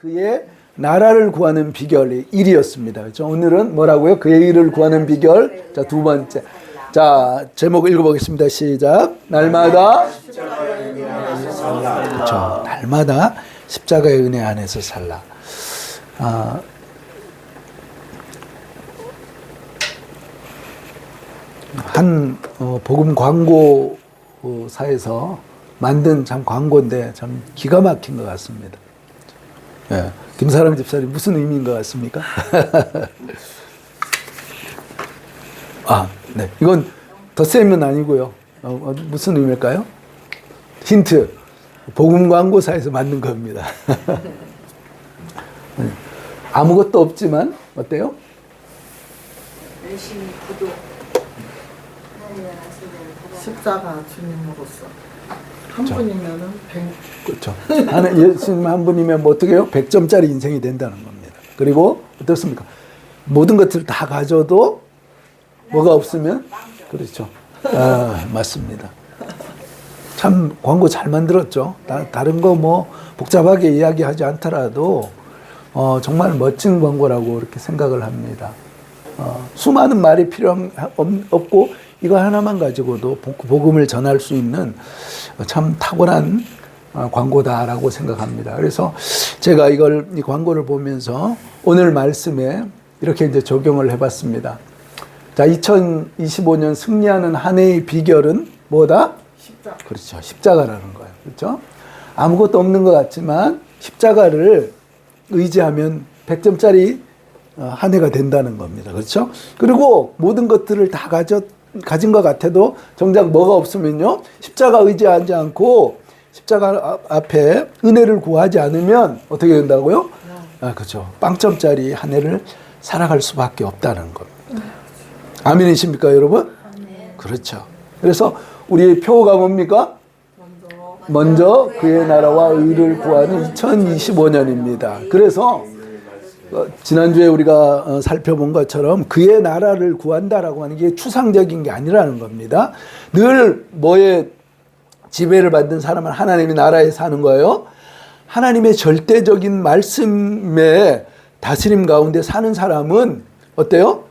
그의 나라를 구하는 비결이 1이었습니다. 그렇죠? 오늘은 뭐라고요? 그의 일을 구하는 비결. 자, 두 번째. 자, 제목 읽어보겠습니다. 시작. 날마다 그렇죠. 날마다 십자가의 은혜 안에서 살라. 한 복음 광고사에서 만든 참 광고인데 참 기가 막힌 것 같습니다. 예. 김사랑 집사님 무슨 의미인 것 같습니까? 네. 이건 덧셈은 아니고요. 무슨 의미일까요? 힌트. 복음 광고사에서 만든 겁니다. 아무것도 없지만 어때요? 열심히 구독. 십자가 주님으로서 한 분이면은 100. 그렇죠. 예수님 한 분이면 뭐 어떻게 해요? 100점짜리 인생이 된다는 겁니다. 그리고 어떻습니까? 모든 것들을 다 가져도 뭐가 없으면 그렇죠. 맞습니다. 참 광고 잘 만들었죠. 다른 거 뭐 복잡하게 이야기하지 않더라도 정말 멋진 광고라고 이렇게 생각을 합니다. 수많은 말이 필요 없고 이거 하나만 가지고도 복음을 전할 수 있는 참 탁월한 광고다라고 생각합니다. 그래서 제가 이 광고를 보면서 오늘 말씀에 이렇게 이제 적용을 해봤습니다. 자, 2025년 승리하는 한 해의 비결은 뭐다? 십자가. 그렇죠. 십자가라는 거예요. 그렇죠? 아무것도 없는 것 같지만 십자가를 의지하면 100점짜리 한 해가 된다는 겁니다. 그렇죠? 그리고 모든 것들을 다 가진 것 같아도 정작 뭐가 없으면요. 십자가 의지하지 않고 십자가 앞에 은혜를 구하지 않으면 어떻게 된다고요? 그렇죠. 빵점짜리 한 해를 살아갈 수밖에 없다는 겁니다. 아멘이십니까, 여러분? 그렇죠. 그래서 우리의 표가 뭡니까? 먼저 그의 나라와 의를 구하는 2025년입니다. 그래서 지난주에 우리가 살펴본 것처럼 그의 나라를 구한다라고 하는 게 추상적인 게 아니라는 겁니다. 늘 뭐에 지배를 받는 사람은 하나님의 나라에 사는 거예요. 하나님의 절대적인 말씀에 다스림 가운데 사는 사람은 어때요?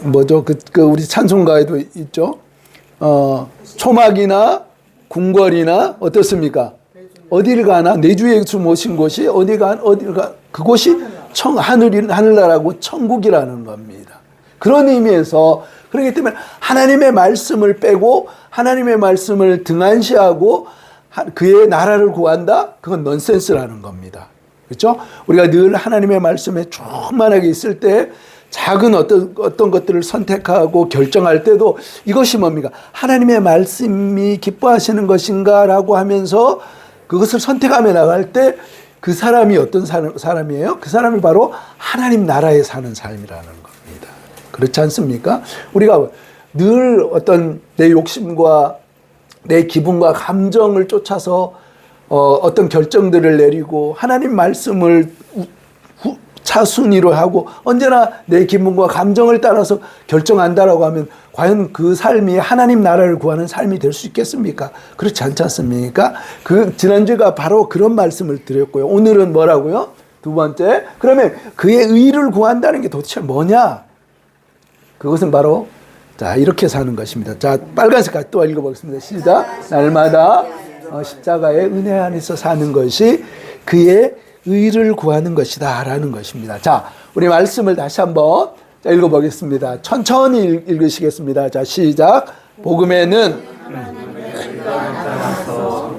뭐죠? 우리 찬송가에도 있죠. 초막이나 궁궐이나 어떻습니까? 어디를 가나 내 주 예수 모신 곳이 어디를 가 그곳이 하늘나라고 천국이라는 겁니다. 그런 의미에서 그렇기 때문에 하나님의 말씀을 빼고 하나님의 말씀을 등한시하고 그의 나라를 구한다? 그건 넌센스라는 겁니다. 그렇죠? 우리가 늘 하나님의 말씀에 충만하게 있을 때 작은 어떤 것들을 선택하고 결정할 때도 이것이 뭡니까? 하나님의 말씀이 기뻐하시는 것인가? 라고 하면서 그것을 선택하며 나갈 때 그 사람이 어떤 사람이에요? 그 사람이 바로 하나님 나라에 사는 삶이라는 겁니다. 그렇지 않습니까? 우리가 늘 어떤 내 욕심과 내 기분과 감정을 쫓아서 어떤 결정들을 내리고 하나님 말씀을 차순위로 하고 언제나 내 기분과 감정을 따라서 결정한다라고 하면 과연 그 삶이 하나님 나라를 구하는 삶이 될 수 있겠습니까? 그렇지 않지 않습니까? 지난주가 바로 그런 말씀을 드렸고요. 오늘은 뭐라고요? 두 번째, 그러면 그의 의를 구한다는 게 도대체 뭐냐? 그것은 바로 자 이렇게 사는 것입니다. 자, 빨간색까지 또 읽어보겠습니다. 시작. 날마다 십자가의 은혜 안에서 사는 것이 그의 의를 구하는 것이다 라는 것입니다. 자, 우리 말씀을 다시 한번 읽어보겠습니다. 천천히 읽으시겠습니다. 자, 시작. 복음에는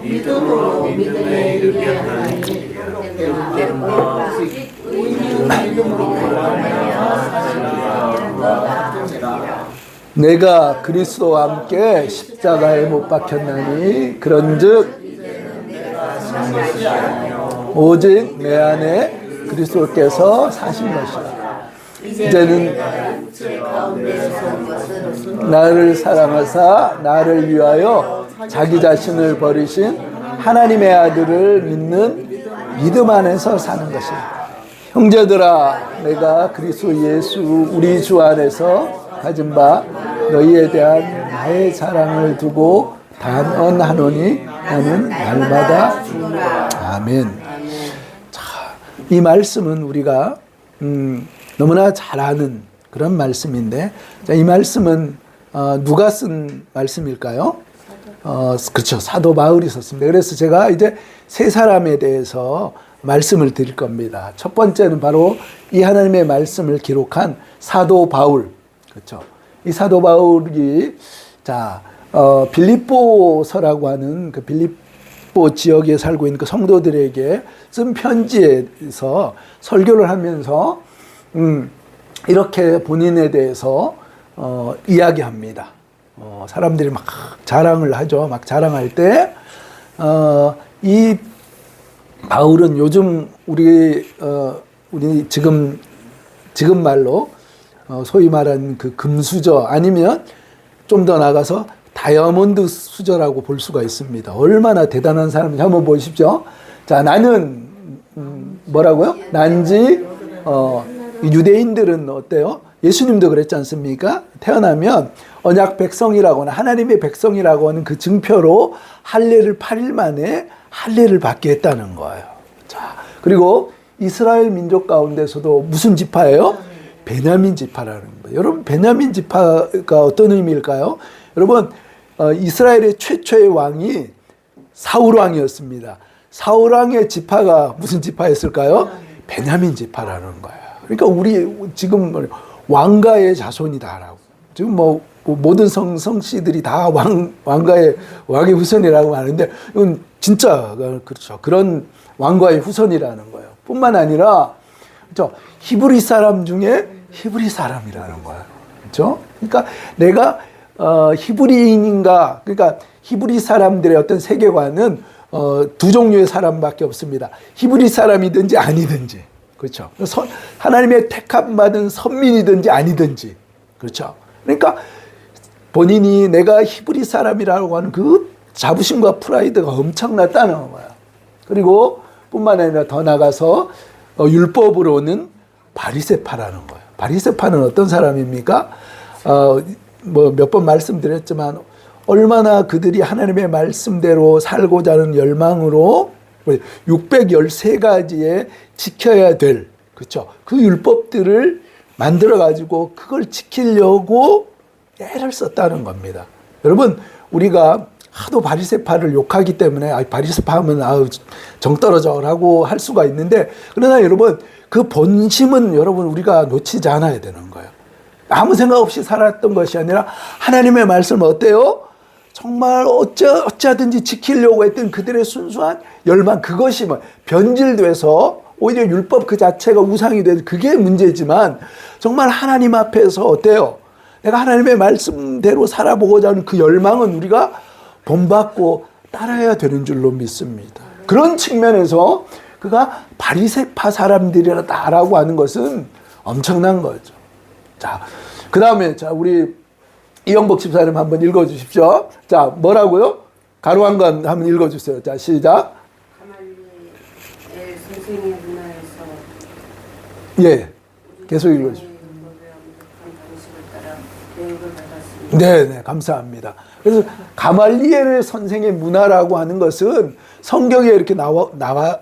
믿음으로 믿음에 이르게 하나니 내가 그리스도와 함께 십자가에 못 박혔나니 그런즉 오직 내 안에 그리스도께서 사신 것이다. 이제는 나를 사랑하사 나를 위하여 자기 자신을 버리신 하나님의 아들을 믿는 믿음 안에서 사는 것이다. 형제들아, 내가 그리스도 예수 우리 주 안에서 가진 바 너희에 대한 나의 사랑을 두고 단언하노니 나는 날마다 죽노라. 아멘. 자, 이 말씀은 우리가 너무나 잘 아는 그런 말씀인데, 자, 이 말씀은 누가 쓴 말씀일까요? 그렇죠. 사도 바울이 썼습니다. 그래서 제가 이제 세 사람에 대해서 말씀을 드릴 겁니다. 첫 번째는 바로 이 하나님의 말씀을 기록한 사도 바울. 그렇죠. 이 사도 바울이 자, 빌립보서라고 하는 그 빌립보 지역에 살고 있는 그 성도들에게 쓴 편지에서 설교를 하면서 이렇게 본인에 대해서 이야기합니다. 사람들이 막 자랑을 하죠. 막 자랑할 때, 이 바울은 요즘 우리 지금 말로 소위 말하는 그 금수저 아니면 좀 더 나가서 다이아몬드 수저라고 볼 수가 있습니다. 얼마나 대단한 사람인지 한번 보십시오. 자, 나는 뭐라고요? 난지 유대인들은 어때요? 예수님도 그랬지 않습니까? 태어나면 언약 백성이라고 하는 하나님의 백성이라고 하는 그 증표로 할례를 8일 만에 할례를 받게 했다는 거예요. 자, 그리고 이스라엘 민족 가운데서도 무슨 지파예요? 베냐민 지파라는 거예요. 여러분, 베냐민 지파가 어떤 의미일까요? 여러분, 이스라엘의 최초의 왕이 사울 왕이었습니다. 사울 왕의 지파가 무슨 지파였을까요? 베냐민 지파라는 거예요. 그러니까 우리 지금 왕가의 자손이다라고. 지금 뭐 모든 성씨들이 다 왕의 후손이라고 하는데 이건 진짜 그렇죠. 그런 왕가의 후손이라는 거예요. 뿐만 아니라 그렇죠. 히브리 사람 중에 히브리 사람이라는 거예요. 그렇죠? 그러니까 내가 히브리인인가? 그러니까 히브리 사람들의 어떤 세계관은 두 종류의 사람밖에 없습니다. 히브리 사람이든지 아니든지. 그렇죠. 하나님의 택함받은 선민이든지 아니든지. 그렇죠. 그러니까 본인이 내가 히브리 사람이라고 하는 그 자부심과 프라이드가 엄청났다는 거예요. 그리고 뿐만 아니라 더 나가서 율법으로는 바리새파라는 거예요. 바리새파는 어떤 사람입니까? 뭐 몇 번 말씀드렸지만 얼마나 그들이 하나님의 말씀대로 살고자 하는 열망으로 613가지의 지켜야 될, 그렇죠? 그 율법들을 만들어 가지고 그걸 지키려고 애를 썼다는 겁니다. 여러분, 우리가 하도 바리새파를 욕하기 때문에 바리새파 하면 정 떨어져라고 할 수가 있는데, 그러나 여러분 그 본심은 여러분 우리가 놓치지 않아야 되는 거예요. 아무 생각 없이 살았던 것이 아니라 하나님의 말씀은 어때요? 정말 어찌하든지 지키려고 했던 그들의 순수한 열망, 그것이 변질돼서 오히려 율법 그 자체가 우상이 된 그게 문제지만, 정말 하나님 앞에서 어때요? 내가 하나님의 말씀대로 살아보고자 하는 그 열망은 우리가 본받고 따라야 되는 줄로 믿습니다. 그런 측면에서 그가 바리새파 사람들이라고 하는 것은 엄청난 거죠. 자, 그 다음에 우리 이영복 집사님 한번 읽어주십시오. 자, 뭐라고요? 가로 한 건 한번 읽어주세요. 자, 시작. 가말리엘 선생의 문화에서 예, 계속 읽어주십시오. 네, 감사합니다. 그래서 가말리엘 선생의 문화라고 하는 것은 성경에 이렇게 나와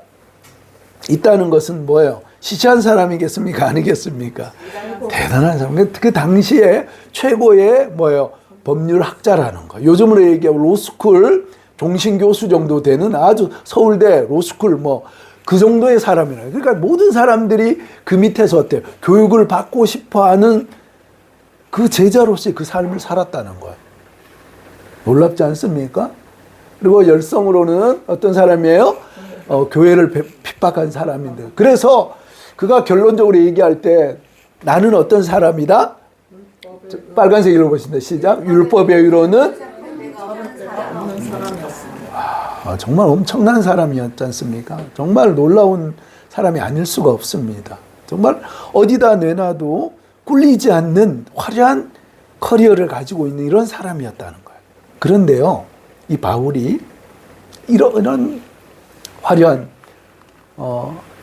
있다는 것은 뭐예요? 시시한 사람이겠습니까? 아니겠습니까? 대단한 사람. 그 당시에 최고의 뭐예요? 법률학자라는 거. 요즘으로 얘기하면 로스쿨 종신교수 정도 되는 아주 서울대 로스쿨 그 정도의 사람이라. 그러니까 모든 사람들이 그 밑에서 어때요? 교육을 받고 싶어하는 그 제자로서의 그 삶을 살았다는 거예요. 놀랍지 않습니까? 그리고 열성으로는 어떤 사람이에요? 교회를 핍박한 사람인데. 그래서 그가 결론적으로 얘기할 때 나는 어떤 사람이다? 빨간색 읽어보신다. 시작. 율법의 의로는 정말 엄청난 사람이었지 않습니까? 정말 놀라운 사람이 아닐 수가 없습니다. 정말 어디다 내놔도 꿀리지 않는 화려한 커리어를 가지고 있는 이런 사람이었다는 거예요. 그런데요, 이 바울이 이런 화려한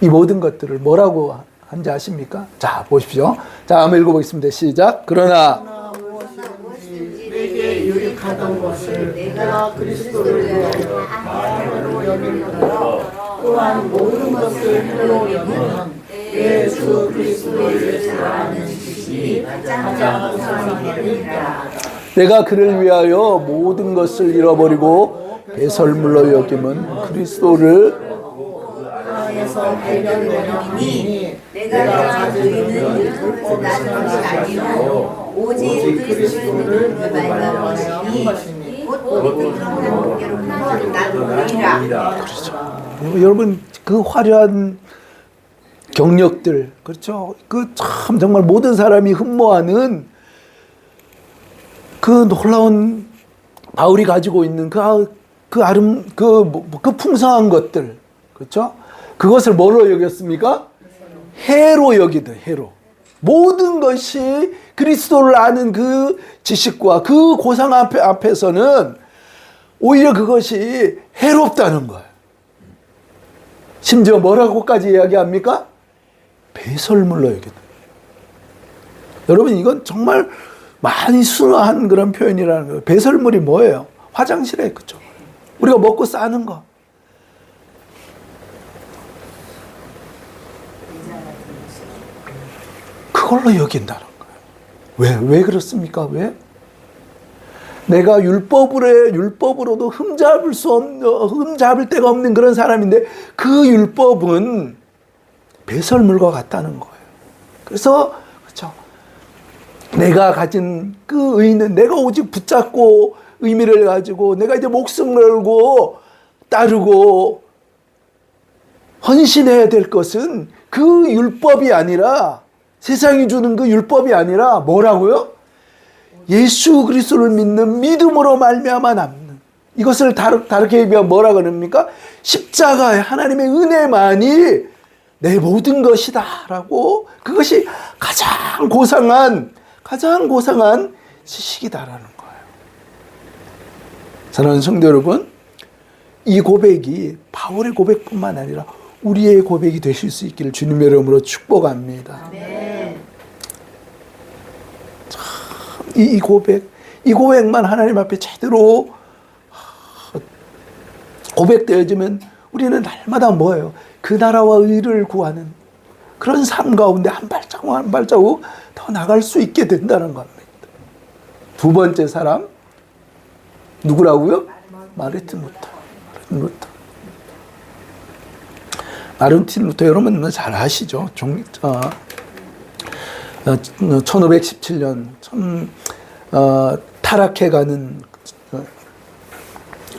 이 모든 것들을 뭐라고 한지 아십니까? 자, 보십시오. 자, 한번 읽어보겠습니다. 시작. 그러나 무엇이든지 내게 유익한 받은 것을 내가 그리스도를 위하여 바로 여기노라. 또한 모든 것을 혀로 여기는 내 주 그리스도를 사랑하는 지식이 가장 우선이니라. 내가 그를 위하여 모든 것을 잃어버리고 배설물로 여김은 그리스도를 땅에서 발견되려니 내가 가지고 있는 율법을 사는 것이 아니요 오직 그리스도를 믿음으로 한 것이니 곧 그런 관계로 나누리라. 여러분 그 화려한 경력들 그렇죠. 그 참 정말 모든 사람이 흠모하는 그 놀라운 바울이 가지고 있는 그 풍성한 것들 그렇죠. 그것을 뭐로 여겼습니까? 해로 여기듯 해로. 모든 것이 그리스도를 아는 그 지식과 그 고상 앞에서는 오히려 그것이 해롭다는 거예요. 심지어 뭐라고까지 이야기합니까? 배설물로 여기다. 여러분 이건 정말 많이 순화한 그런 표현이라는 거예요. 배설물이 뭐예요? 화장실에 그죠? 우리가 먹고 싸는 거. 그걸로 여긴다는 거예요. 왜 그렇습니까? 왜? 내가 율법으로도 흠잡을 데가 없는 그런 사람인데 그 율법은 배설물과 같다는 거예요. 그래서 그렇죠. 내가 가진 그 의는 내가 오직 붙잡고 의미를 가지고 내가 이제 목숨 걸고 따르고 헌신해야 될 것은 그 율법이 아니라 세상이 주는 그 율법이 아니라 뭐라고요? 예수 그리스도를 믿는 믿음으로 말미암아 남는 이것을 다르게 얘기하면 뭐라 그럽니까? 십자가의 하나님의 은혜만이 내 모든 것이다 라고 그것이 가장 고상한 지식이다라는 거예요. 사랑하는 성도 여러분, 이 고백이 바울의 고백뿐만 아니라 우리의 고백이 되실 수 있기를 주님의 이름으로 축복합니다. 네. 참, 이 고백만 하나님 앞에 제대로 고백되어지면 우리는 날마다 뭐예요? 그 나라와 의를 구하는 그런 삶 가운데 한 발자국 한 발자국 더 나갈 수 있게 된다는 겁니다. 두 번째 사람 누구라고요? 마르틴 루터. 마르틴 루터 여러분 잘 아시죠? 1517년 타락해가는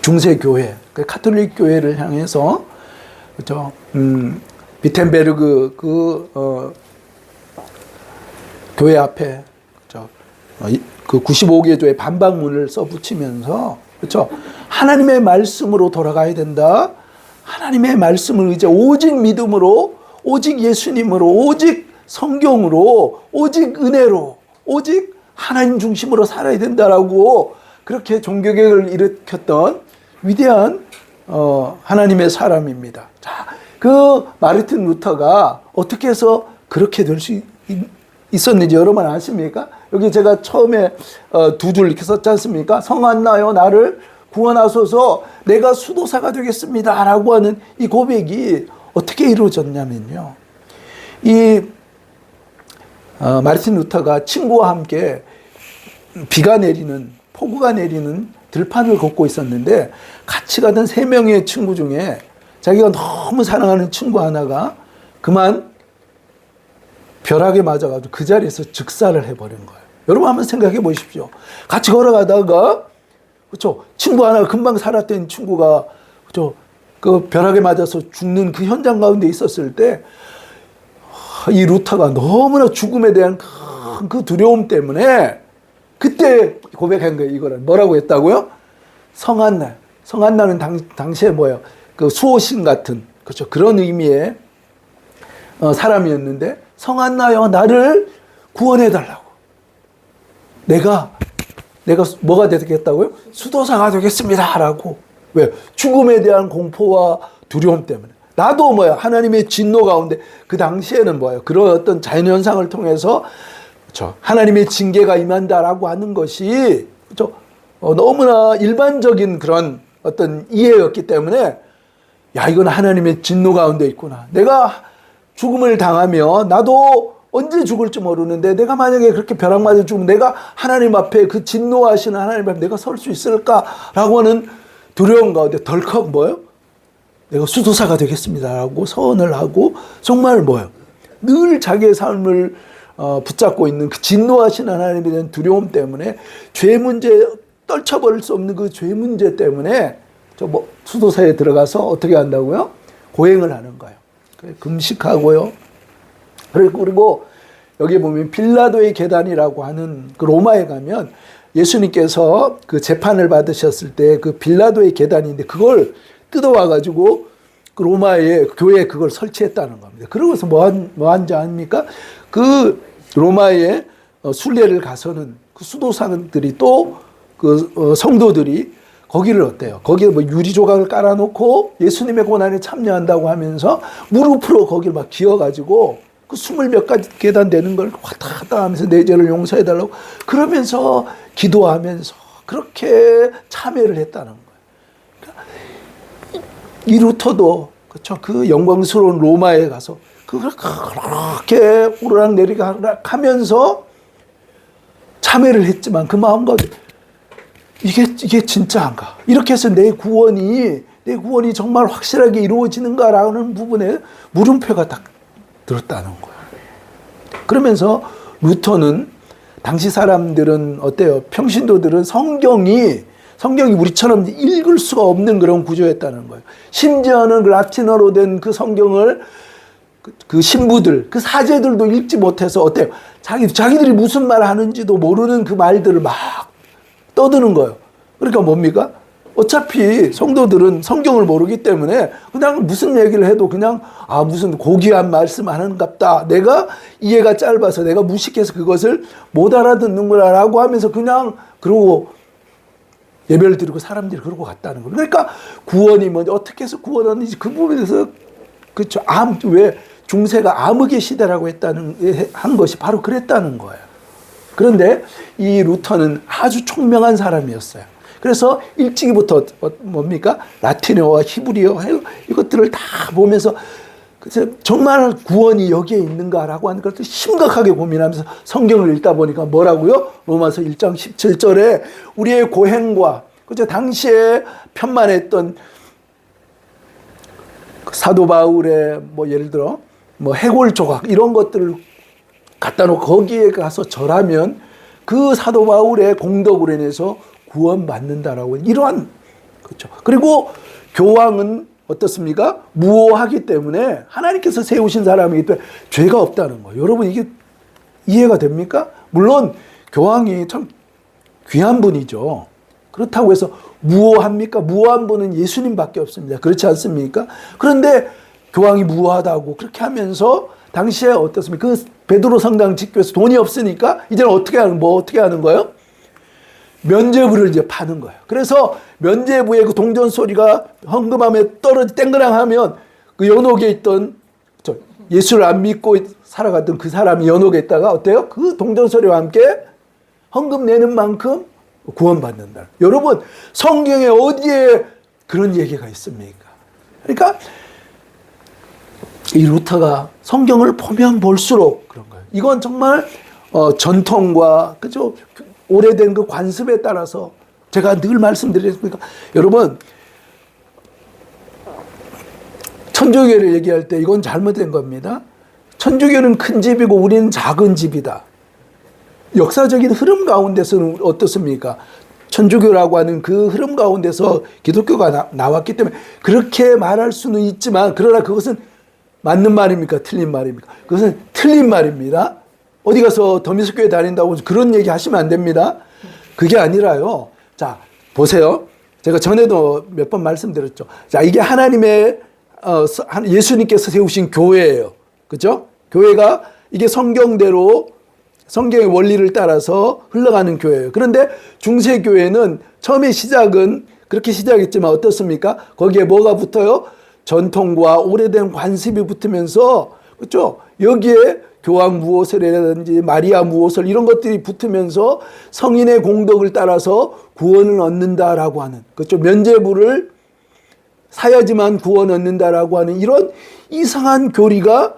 중세교회, 카톨릭 교회를 향해서 그렇죠? 비텐베르그 교회 앞에 그렇죠? 그 95개조의 반박문을 써붙이면서 그렇죠? 하나님의 말씀으로 돌아가야 된다. 하나님의 말씀을 이제 오직 믿음으로, 오직 예수님으로, 오직 성경으로, 오직 은혜로, 오직 하나님 중심으로 살아야 된다라고 그렇게 종교개혁을 일으켰던 위대한 하나님의 사람입니다. 자, 그 마르틴 루터가 어떻게 해서 그렇게 될 수 있었는지 여러분 아십니까? 여기 제가 처음에 두 줄 이렇게 썼지 않습니까? 성한나여 나를 구원하소서 내가 수도사가 되겠습니다 라고 하는 이 고백이 어떻게 이루어졌냐면요. 이 마르틴 루터가 친구와 함께 폭우가 내리는 들판을 걷고 있었는데 같이 가던 3명의 친구 중에 자기가 너무 사랑하는 친구 하나가 그만 벼락에 맞아가지고 그 자리에서 즉사를 해버린 거예요. 여러분 한번 생각해 보십시오. 같이 걸어가다가 그렇죠? 친구 하나 금방 살았던 친구가 그렇죠? 그 벼락에 맞아서 죽는 그 현장 가운데 있었을 때 이 루터가 너무나 죽음에 대한 그 두려움 때문에 그때 고백한 거예요. 이거를 뭐라고 했다고요? 성한나는 당시에 뭐예요? 그 수호신 같은 그렇죠? 그런 의미의 사람이었는데 성한나여 나를 구원해 달라고. 내가 뭐가 되겠다고요? 수도사가 되겠습니다라고. 왜? 죽음에 대한 공포와 두려움 때문에. 나도 뭐야? 하나님의 진노 가운데 그 당시에는 뭐예요? 그런 어떤 자연현상을 통해서 그렇죠? 하나님의 징계가 임한다라고 하는 것이 그렇죠? 너무나 일반적인 그런 어떤 이해였기 때문에 야, 이건 하나님의 진노 가운데 있구나. 내가 죽음을 당하면 나도 언제 죽을지 모르는데 내가 만약에 그렇게 벼락 맞아 죽으면 내가 하나님 앞에 그 진노하시는 하나님 앞에 내가 설 수 있을까라고 하는 두려움 가운데 덜컥 뭐요? 내가 수도사가 되겠습니다라고 서원을 하고 정말 뭐요? 늘 자기의 삶을 붙잡고 있는 그 진노하시는 하나님에 대한 두려움 때문에 죄 문제 떨쳐버릴 수 없는 그 죄 문제 때문에 수도사에 들어가서 어떻게 한다고요? 고행을 하는 거예요. 금식하고요. 그리고 여기 보면 빌라도의 계단이라고 하는 그 로마에 가면 예수님께서 그 재판을 받으셨을 때 그 빌라도의 계단인데 그걸 뜯어와가지고 그 로마의 교회에 그걸 설치했다는 겁니다. 그러고서 뭐한지 아닙니까? 그 로마의 순례를 가서는 그 수도사들이 또 그 성도들이 거기를 어때요? 거기에 뭐 유리 조각을 깔아놓고 예수님의 고난에 참여한다고 하면서 무릎으로 거기를 막 기어가지고 그 20몇 가지 계단 되는 걸 왔다 갔다 하면서 내 죄를 용서해달라고 그러면서 기도하면서 그렇게 참여를 했다는 거예요. 그러니까 이 루터도 그렇죠. 그 영광스러운 로마에 가서 그렇게 오르락내리락 하면서 참여를 했지만 그 마음가짐 이게 진짜인가? 이렇게 해서 내 구원이 정말 확실하게 이루어지는가라는 부분에 물음표가 딱 들었다는 거예요. 그러면서 루터는 당시 사람들은 어때요? 평신도들은 성경이 우리처럼 읽을 수가 없는 그런 구조였다는 거예요. 심지어는 그 라틴어로 된 그 성경을 그 신부들, 그 사제들도 읽지 못해서 어때요? 자기들이 무슨 말 하는지도 모르는 그 말들을 막 떠드는 거예요. 그러니까 뭡니까? 어차피 성도들은 성경을 모르기 때문에 그냥 무슨 얘기를 해도 그냥 무슨 고귀한 말씀 하는갑다. 내가 이해가 짧아서 내가 무식해서 그것을 못 알아듣는구나라고 하면서 그냥 그러고 예배를 드리고 사람들이 그러고 갔다는 거예요. 그러니까 구원이 먼저 어떻게 해서 구원하는지 그 부분에서 그렇죠. 왜 중세가 암흑의 시대라고 한 것이 바로 그랬다는 거예요. 그런데 이 루터는 아주 총명한 사람이었어요. 그래서 일찍이부터 뭡니까? 라틴어와 히브리어 이것들을 다 보면서 정말 구원이 여기에 있는가라고 하는 것을 심각하게 고민하면서 성경을 읽다 보니까 뭐라고요? 로마서 1장 17절에 우리의 고행과 그죠? 당시에 편만했던 사도 바울의 예를 들어 해골 조각 이런 것들을 갖다 놓고 거기에 가서 절하면 그 사도 바울의 공덕으로 인해서 구원받는다라고 이러한 그렇죠. 그리고 교황은 어떻습니까? 무오하기 때문에 하나님께서 세우신 사람이기 때문에 죄가 없다는 거예요. 여러분 이게 이해가 됩니까? 물론 교황이 참 귀한 분이죠. 그렇다고 해서 무오합니까? 무오한 분은 예수님밖에 없습니다. 그렇지 않습니까? 그런데 교황이 무오하다고 그렇게 하면서 당시에 어떻습니까? 그 베드로 성당 짓기 위해서 돈이 없으니까 이제는 어떻게 하는 거예요? 면죄부를 이제 파는 거예요. 그래서 면죄부의 그 동전 소리가 헌금함에 땡그랑하면 그 연옥에 있던 예수를 안 믿고 살아갔던 그 사람이 연옥에 있다가 어때요? 그 동전 소리와 함께 헌금 내는 만큼 구원받는다. 여러분 성경에 어디에 그런 얘기가 있습니까? 그러니까 이 루터가 성경을 보면 볼수록 그런 거예요. 이건 정말 전통과 그죠? 오래된 그 관습에 따라서 제가 늘 말씀드렸습니까? 여러분 천주교를 얘기할 때 이건 잘못된 겁니다. 천주교는 큰 집이고 우리는 작은 집이다. 역사적인 흐름 가운데서는 어떻습니까? 천주교라고 하는 그 흐름 가운데서 기독교가 나왔기 때문에 그렇게 말할 수는 있지만 그러나 그것은 맞는 말입니까? 틀린 말입니까? 그것은 틀린 말입니다. 어디 가서 더미스교회 다닌다고 그런 얘기 하시면 안 됩니다. 그게 아니라요. 자, 보세요. 제가 전에도 몇 번 말씀드렸죠. 자, 이게 하나님의, 예수님께서 세우신 교회예요. 그죠? 교회가 이게 성경대로 성경의 원리를 따라서 흘러가는 교회예요. 그런데 중세교회는 처음에 시작은 그렇게 시작했지만 어떻습니까? 거기에 뭐가 붙어요? 전통과 오래된 관습이 붙으면서 그렇죠? 여기에 교황 무호설이라든지 마리아 무호설 이런 것들이 붙으면서 성인의 공덕을 따라서 구원을 얻는다라고 하는, 그렇죠? 면죄부를 사야지만 구원 얻는다라고 하는 이런 이상한 교리가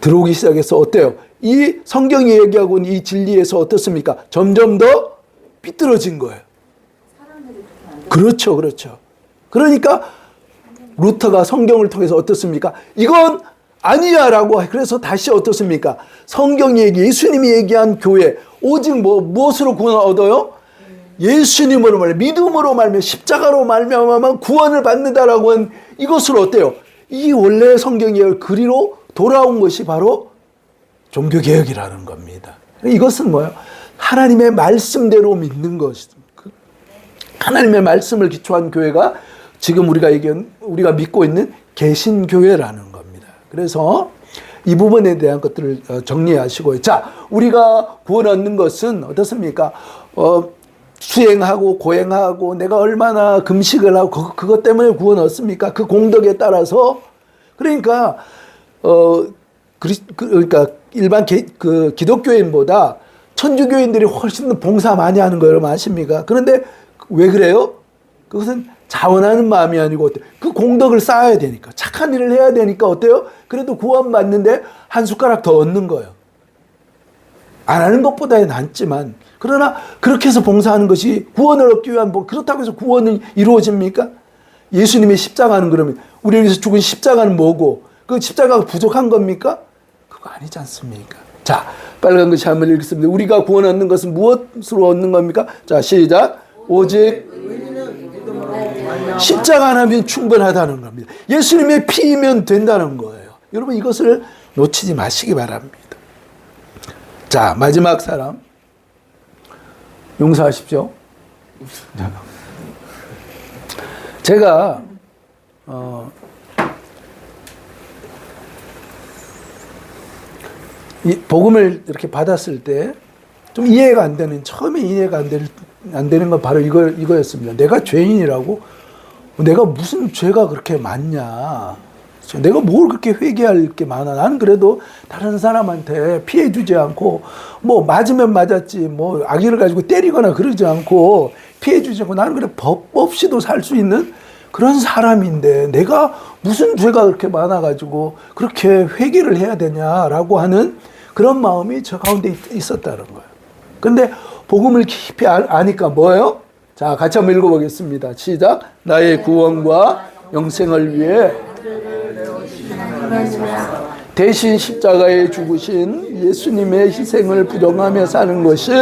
들어오기 시작해서 어때요? 이 성경이 얘기하고 있는 이 진리에서 어떻습니까? 점점 더 삐뚤어진 거예요. 그렇죠, 그렇죠. 그러니까 루터가 성경을 통해서 어떻습니까? 이건 아니야라고. 그래서 다시 어떻습니까? 성경이 예수님이 얘기한 교회 오직 무엇으로 구원을 얻어요? 예수님으로 말며 믿음으로 말며 십자가로 말미암아 구원을 받는다라고 한 이것을 어때요? 이 원래 성경의 그리로 돌아온 것이 바로 종교개혁이라는 겁니다. 이것은 뭐예요? 하나님의 말씀대로 믿는 것. 하나님의 말씀을 기초한 교회가 지금 우리가 믿고 있는 개신교회라는 겁니다. 그래서 이 부분에 대한 것들을 정리하시고요. 자, 우리가 구원 얻는 것은 어떻습니까? 수행하고 고행하고 내가 얼마나 금식을 하고 그것 때문에 구원 얻습니까? 그 공덕에 따라서. 그러니까 그러니까 일반 기독교인보다 천주교인들이 훨씬 더 봉사 많이 하는 거 여러분 아십니까? 그런데 왜 그래요? 그것은 자원하는 마음이 아니고 어때요? 그 공덕을 쌓아야 되니까, 착한 일을 해야 되니까 어때요? 그래도 구원받는데 한 숟가락 더 얻는 거예요. 안 하는 것보다 낫지만, 그러나 그렇게 해서 봉사하는 것이 구원을 얻기 위한 그렇다고 해서 구원이 이루어집니까? 예수님의 십자가는 그러면 우리 위해서 죽은 십자가는 뭐고 그 십자가가 부족한 겁니까? 그거 아니지 않습니까? 자, 빨간 글씨 한번 읽겠습니다. 우리가 구원 얻는 것은 무엇으로 얻는 겁니까? 자, 시작. 오직 십자가 하나면 충분하다는 겁니다. 예수님의 피이면 된다는 거예요. 여러분 이것을 놓치지 마시기 바랍니다. 자, 마지막 사람 용서하십시오. 제가 이 복음을 이렇게 받았을 때 좀 이해가 안 되는, 처음에 이해가 안 되는 건 바로 이거였습니다. 내가 죄인이라고? 내가 무슨 죄가 그렇게 많냐? 내가 뭘 그렇게 회개할 게 많아? 나는 그래도 다른 사람한테 피해 주지 않고, 맞으면 맞았지, 악의를 가지고 때리거나 그러지 않고, 피해 주지 않고, 나는 그래 법 없이도 살 수 있는 그런 사람인데, 내가 무슨 죄가 그렇게 많아가지고, 그렇게 회개를 해야 되냐라고 하는 그런 마음이 저 가운데 있었다는 거예요. 근데 복음을 깊이 아니까 뭐예요? 자, 같이 한번 읽어보겠습니다. 시작. 나의 구원과 영생을 위해 대신 십자가에 죽으신 예수님의 희생을 부정하며 사는 것이,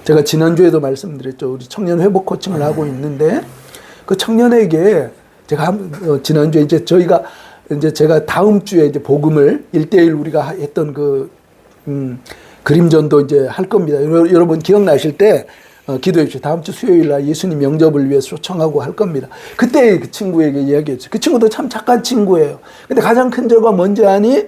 제가 지난주에도 말씀드렸죠. 우리 청년 회복 코칭을 하고 있는데 그 청년에게 제가 지난주에 제가 다음 주에 이제 복음을 1:1 우리가 했던 그림전도 이제 할 겁니다. 여러분 기억나실 때 기도해 주세요. 다음 주 수요일 날 예수님 영접을 위해서 초청하고 할 겁니다. 그때 그 친구에게 이야기했죠. 그 친구도 참 착한 친구예요. 근데 가장 큰 죄가 뭔지 아니?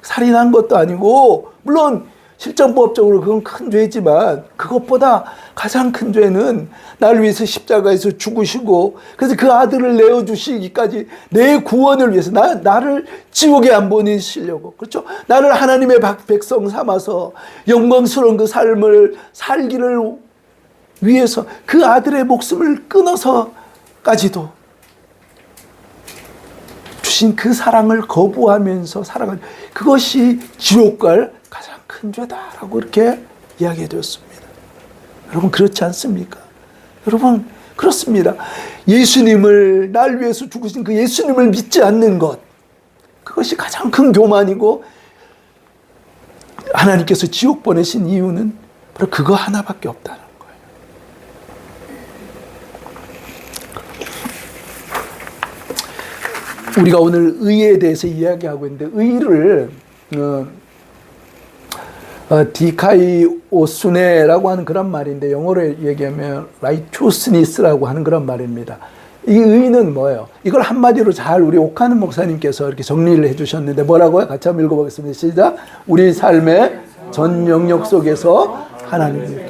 살인한 것도 아니고, 물론 실정법적으로 그건 큰 죄지만 그것보다 가장 큰 죄는 나를 위해서 십자가에서 죽으시고, 그래서 그 아들을 내어주시기까지 내 구원을 위해서 나를 지옥에 안 보내시려고, 그렇죠? 나를 하나님의 백성 삼아서 영광스러운 그 삶을 살기를 위해서 그 아들의 목숨을 끊어서까지도 주신 그 사랑을 거부하면서 살아가는, 그것이 지옥 갈 가장 큰 죄다라고 이렇게 이야기해 줬습니다. 여러분 그렇지 않습니까? 여러분 그렇습니다. 예수님을, 날 위해서 죽으신 그 예수님을 믿지 않는 것, 그것이 가장 큰 교만이고, 하나님께서 지옥 보내신 이유는 바로 그거 하나밖에 없다는 거예요. 우리가 오늘 의에 대해서 이야기하고 있는데, 의를 디카이오수네라고 하는 그런 말인데, 영어로 얘기하면 righteousness라고 하는 그런 말입니다. 이 의는 뭐예요? 이걸 한마디로 잘 우리 옥하는 목사님께서 이렇게 정리를 해주셨는데, 뭐라고요? 같이 한번 읽어보겠습니다. 시작. 우리 삶의 전 영역 속에서 하나님을,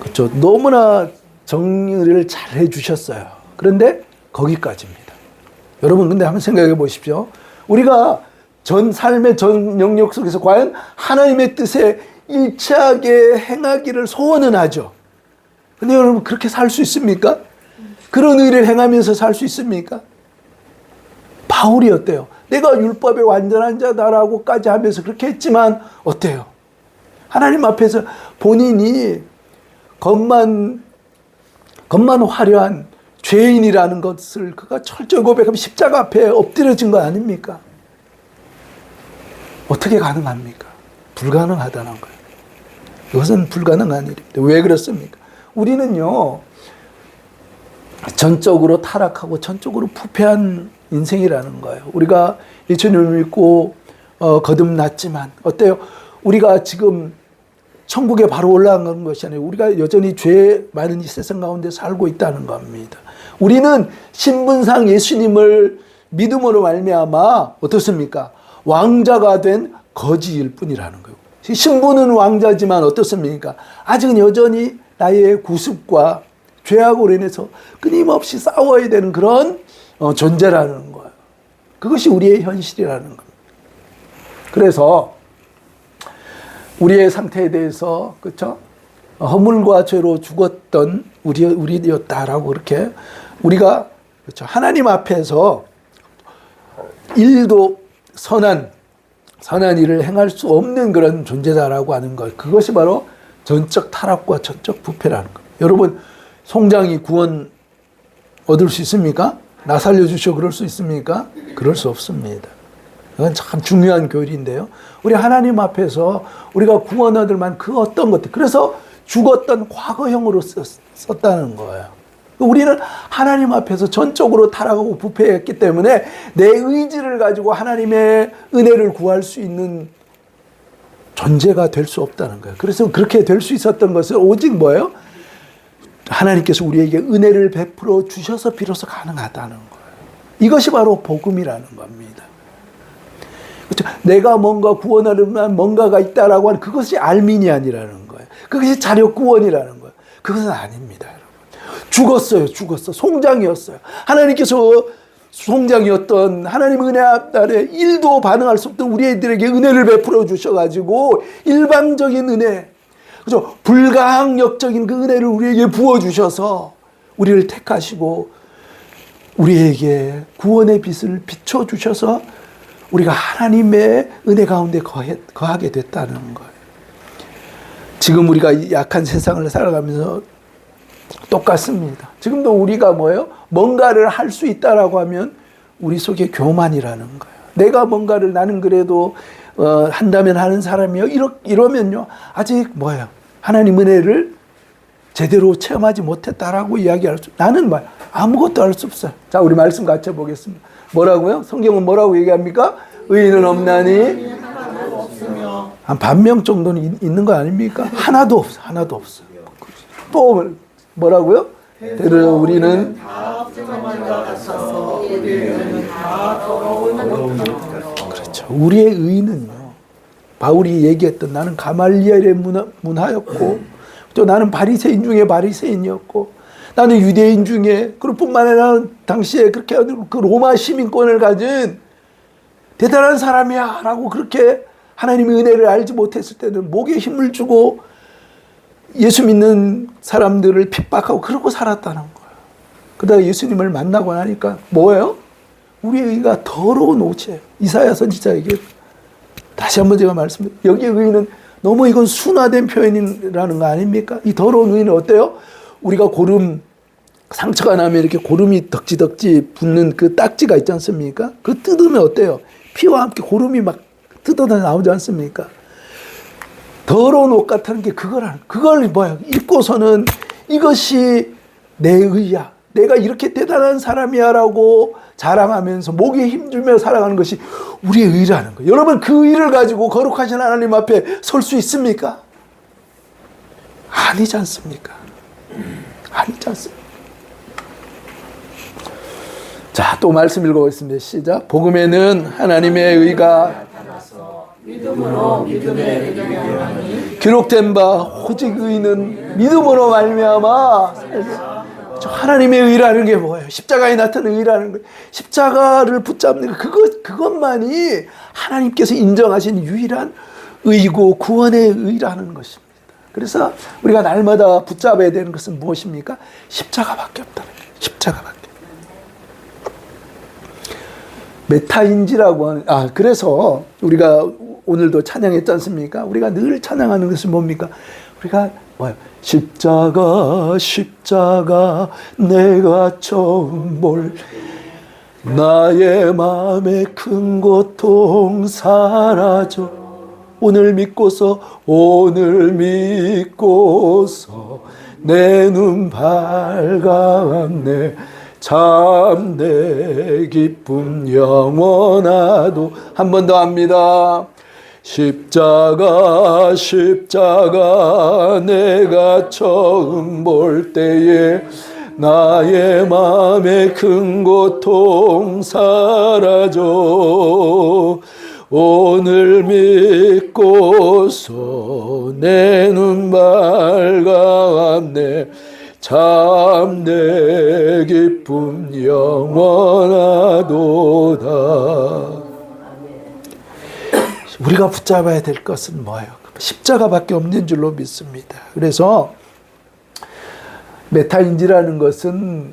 그렇죠. 너무나 정리를 잘 해주셨어요. 그런데 거기까지입니다. 여러분 근데 한번 생각해 보십시오. 우리가 전 삶의 전 영역 속에서 과연 하나님의 뜻에 일치하게 행하기를 소원은 하죠. 근데 여러분 그렇게 살 수 있습니까? 그런 의를 행하면서 살 수 있습니까? 바울이 어때요? 내가 율법의 완전한 자다라고까지 하면서 그렇게 했지만 어때요? 하나님 앞에서 본인이 겉만 화려한 죄인이라는 것을 그가 철저히 고백하면 십자가 앞에 엎드려진 거 아닙니까? 어떻게 가능합니까? 불가능하다는 거예요. 이것은 불가능한 일입니다. 왜 그렇습니까? 우리는요, 전적으로 타락하고 전적으로 부패한 인생이라는 거예요. 우리가 예수님을 믿고 거듭났지만 어때요? 우리가 지금 천국에 바로 올라간 것이 아니고 우리가 여전히 죄 많은 이 세상 가운데 살고 있다는 겁니다. 우리는 신분상 예수님을 믿음으로 말미암아 어떻습니까? 왕자가 된 거지일 뿐이라는 거예요. 신분은 왕자지만 어떻습니까? 아직은 여전히 나의 구습과 죄악으로 인해서 끊임없이 싸워야 되는 그런 존재라는 거예요. 그것이 우리의 현실이라는 겁니다. 그래서 우리의 상태에 대해서 그렇죠? 허물과 죄로 죽었던 우리였다라고 그렇게 우리가 그렇죠? 하나님 앞에서 일도 선한 일을 행할 수 없는 그런 존재다라고 하는 것. 그것이 바로 전적 타락과 전적 부패라는 것. 여러분 송장이 구원 얻을 수 있습니까? 나 살려주시오 그럴 수 있습니까? 그럴 수 없습니다. 이건 참 중요한 교리인데요. 우리 하나님 앞에서 우리가 구원 얻을 만한 그 어떤 것들, 그래서 죽었던 과거형으로 썼다는 거예요. 우리는 하나님 앞에서 전적으로 타락하고 부패했기 때문에 내 의지를 가지고 하나님의 은혜를 구할 수 있는 존재가 될 수 없다는 거예요. 그래서 그렇게 될 수 있었던 것은 오직 뭐예요? 하나님께서 우리에게 은혜를 베풀어 주셔서 비로소 가능하다는 거예요. 이것이 바로 복음이라는 겁니다. 그렇죠? 내가 뭔가 구원하려면 뭔가가 있다라고 하는 그것이 알미니안이라는 거예요. 그것이 자력 구원이라는 거예요. 그것은 아닙니다, 여러분. 죽었어. 송장이었어요. 하나님께서 송장이었던 하나님 은혜 앞에 일도 반응할 수 없던 우리들에게 은혜를 베풀어 주셔가지고 일방적인 은혜, 그죠? 불가항력적인 그 은혜를 우리에게 부어주셔서 우리를 택하시고 우리에게 구원의 빛을 비춰주셔서 우리가 하나님의 은혜 가운데 거하게 됐다는 거예요. 지금 우리가 약한 세상을 살아가면서 똑같습니다. 지금도 우리가 뭐예요? 뭔가를 할 수 있다라고 하면 우리 속에 교만이라는 거예요. 내가 뭔가를 나는 그래도 한다면 하는 사람이요. 이러면요. 아직 뭐예요? 하나님 은혜를 제대로 체험하지 못했다라고 이야기할 수. 나는 아무것도 할 수 없어요. 자, 우리 말씀 같이 보겠습니다. 뭐라고요? 성경은 뭐라고 얘기합니까? 의인은 없나니 한 반명 정도는 있는 거 아닙니까? 하나도 없어. 또 뭐라고요? 대로 우리는 그렇죠. 우리의 의인은요. 바울이 얘기했던 나는 가말리엘의 문하였고 또 나는 바리새인 중에 바리새인이었고 나는 유대인 중에 그럴 뿐만 아니라 당시에 그렇게 그 로마 시민권을 가진 대단한 사람이야 라고 그렇게 하나님의 은혜를 알지 못했을 때는 목에 힘을 주고 예수 믿는 사람들을 핍박하고 그러고 살았다는 거예요. 그러다가 예수님을 만나고 나니까 뭐예요? 우리의 의가 더러운 옷이에요. 이사야 선지자에게 다시 한번 제가 말씀드립니다. 여기의 의는 너무 이건 순화된 표현이라는 거 아닙니까? 이 더러운 의는 어때요? 우리가 상처가 나면 이렇게 고름이 덕지덕지 붙는 그 딱지가 있지 않습니까? 그 뜯으면 어때요? 피와 함께 고름이 막 뜯어져 나오지 않습니까? 더러운 옷 같은 게 그걸 뭐야? 입고서는 이것이 내 의야. 내가 이렇게 대단한 사람이야 라고 자랑하면서 목에 힘주며 살아가는 것이 우리의 의라는 거예요. 여러분 그 의를 가지고 거룩하신 하나님 앞에 설 수 있습니까? 아니지 않습니까? 아니지 않습니까? 자, 또 말씀 읽어보겠습니다. 시작. 복음에는 하나님의 의가 믿음으로 믿음에 이르게 하나니 기록된 바 오직 의인은 믿음으로 말미암아 살리라. 저 하나님의 의라는 게 뭐예요? 십자가에 나타나는 의라는 거예요. 십자가를 붙잡는 그것만이 하나님께서 인정하신 유일한 의고 구원의 의라는 것입니다. 그래서 우리가 날마다 붙잡아야 되는 것은 무엇입니까? 십자가밖에 없다는 거예요. 십자가밖에. 메타인지라고 하는, 그래서 우리가 오늘도 찬양했지 않습니까? 우리가 늘 찬양하는 것은 뭡니까? 우리가 뭐예요? 십자가 십자가 내가 처음 볼 나의 마음의 큰 고통 사라져 오늘 믿고서 내 눈 밝아왔네 참 내 기쁨 영원하도. 한 번 더 합니다. 십자가 십자가 내가 처음 볼 때에 나의 마음의 큰 고통 사라져 오늘 믿고서 내 눈 밝아왔네 참 내 기쁨 영원하도다. 우리가 붙잡아야 될 것은 뭐예요? 십자가밖에 없는 줄로 믿습니다. 그래서 메타인지라는 것은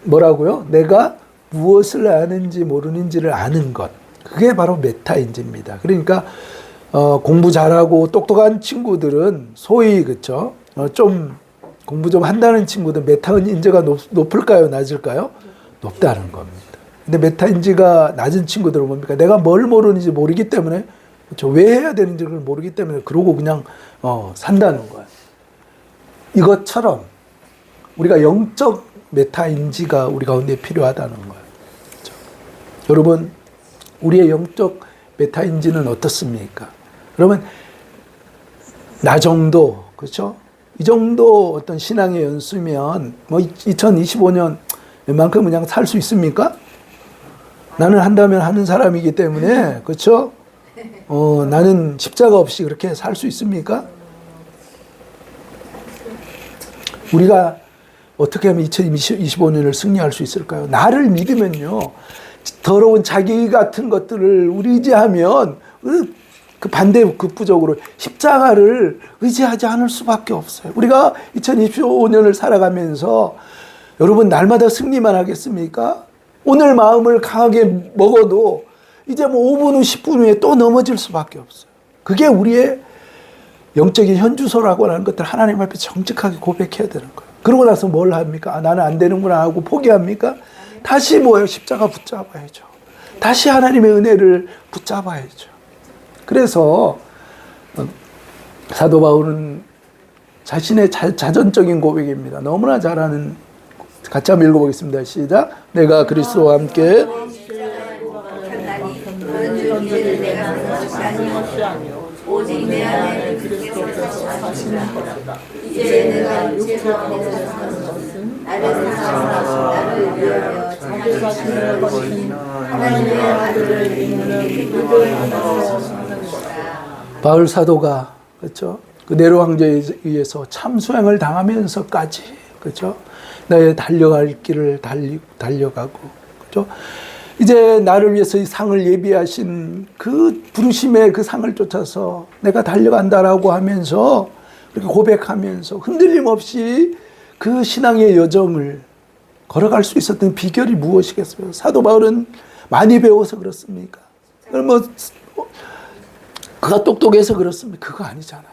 뭐라고요? 내가 무엇을 아는지 모르는지를 아는 것. 그게 바로 메타인지입니다. 그러니까 공부 잘하고 똑똑한 친구들은 소위 그렇죠? 좀 공부 좀 한다는 친구들 메타인지가 높을까요? 낮을까요? 높다는 겁니다. 근데 메타인지가 낮은 친구들은 뭡니까? 내가 뭘 모르는지 모르기 때문에 그렇죠? 왜 해야 되는지를 모르기 때문에 그러고 그냥 산다는 거예요. 이것처럼 우리가 영적 메타인지가 우리 가운데 필요하다는 거예요. 그렇죠? 여러분 우리의 영적 메타인지는 어떻습니까? 그러면 나 정도 그렇죠? 이 정도 어떤 신앙의 연수면 뭐 2025년 웬만큼 그냥 살 수 있습니까? 나는 한다면 하는 사람이기 때문에 그렇죠? 나는 십자가 없이 그렇게 살 수 있습니까? 우리가 어떻게 하면 2025년을 승리할 수 있을까요? 나를 믿으면요. 더러운 자기 같은 것들을 우리 의지하면 그 반대 극부적으로 십자가를 의지하지 않을 수밖에 없어요. 우리가 2025년을 살아가면서 여러분 날마다 승리만 하겠습니까? 오늘 마음을 강하게 먹어도 이제 뭐 5분 후 10분 후에 또 넘어질 수밖에 없어요. 그게 우리의 영적인 현주소라고 하는 것들 하나님 앞에 정직하게 고백해야 되는 거예요. 그러고 나서 뭘 합니까? 나는 안 되는구나 하고 포기합니까? 다시 뭐예요? 십자가 붙잡아야죠. 다시 하나님의 은혜를 붙잡아야죠. 그래서 사도 바울은 자신의 자전적인 고백입니다. 너무나 잘하는 같이 한번 읽어보겠습니다. 시작. 내가 그리스도와 함께 오직 내 안에 그리스도께서 사시는 것이다. 이제 내가 육체로 사는 것은 나를 사랑하시고 나를 위하여 자기 자신을 버리신 하나님의 아들을 믿는 믿음으로 사는 것이다. 바울 사도가 그렇죠? 그 네로 황제에 의해서 참수행을 당하면서까지 그렇죠? 나의 달려갈 길을 달려가고 그렇죠? 이제 나를 위해서 이 상을 예비하신 그 부르심의 그 상을 쫓아서 내가 달려간다라고 하면서 그렇게 고백하면서 흔들림 없이 그 신앙의 여정을 걸어갈 수 있었던 비결이 무엇이겠어요? 사도 바울은 많이 배워서 그렇습니까? 뭐 그가 똑똑해서 그렇습니까? 그거 아니잖아요.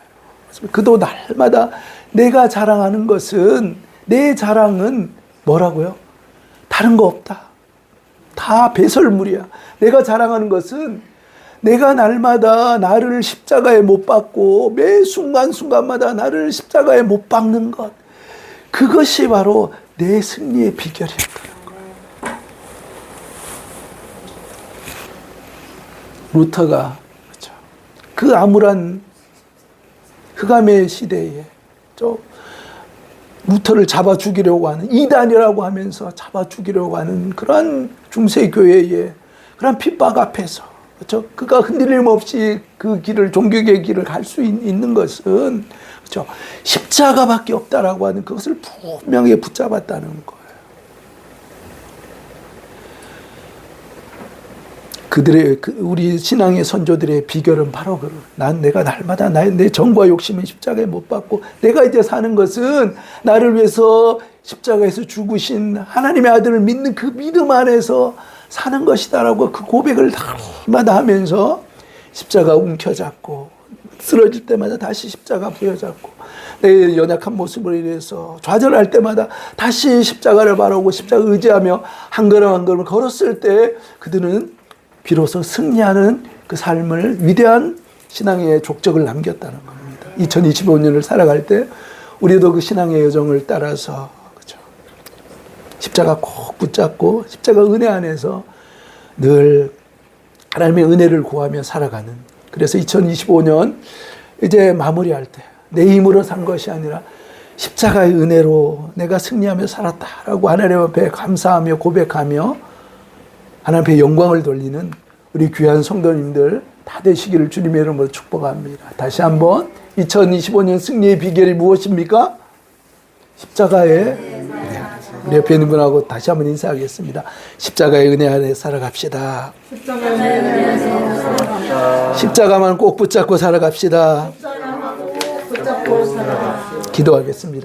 그도 날마다 내가 자랑하는 것은 내 자랑은 뭐라고요? 다른 거 없다. 다 배설물이야. 내가 자랑하는 것은 내가 날마다 나를 십자가에 못 박고 매 순간순간마다 나를 십자가에 못 박는 것. 그것이 바로 내 승리의 비결이었다는 거예요. 루터가 그렇죠. 그 암울한 흑암의 시대에 루터를 잡아 죽이려고 하는 이단이라고 하면서 잡아 죽이려고 하는 그러한 중세교회의 그러한 핍박 앞에서 그렇죠? 그가 흔들림 없이 그 길을, 종교의 길을 갈 수 있는 것은, 그렇죠? 십자가밖에 없다라고 하는 그것을 분명히 붙잡았다는 거예요. 그들의, 우리 신앙의 선조들의 비결은 바로 내가 날마다 내 정과 욕심은 십자가에 못 박고, 내가 이제 사는 것은 나를 위해서 십자가에서 죽으신 하나님의 아들을 믿는 그 믿음 안에서 사는 것이다라고 그 고백을 날마다 하면서 십자가 움켜잡고, 쓰러질 때마다 다시 십자가 부여잡고, 내 연약한 모습을 위해서 좌절할 때마다 다시 십자가를 바라보고 십자가 의지하며 한 걸음 한 걸음 걸었을 때 그들은 비로소 승리하는 그 삶을, 위대한 신앙의 족적을 남겼다는 겁니다. 2025년을 살아갈 때 우리도 그 신앙의 여정을 따라서, 그렇죠? 십자가 꼭 붙잡고 십자가 은혜 안에서 늘 하나님의 은혜를 구하며 살아가는, 그래서 2025년 이제 마무리할 때 내 힘으로 산 것이 아니라 십자가의 은혜로 내가 승리하며 살았다라고 하나님 앞에 감사하며 고백하며 하나님 앞에 영광을 돌리는 우리 귀한 성도님들 다 되시기를 주님의 이름으로 축복합니다. 다시 한번 2025년 승리의 비결이 무엇입니까? 십자가의 은혜. 우리 옆에 있는 분하고 다시 한번 인사하겠습니다. 십자가의 은혜 안에 살아갑시다. 십자가만 꼭 붙잡고 살아갑시다. 기도하겠습니다.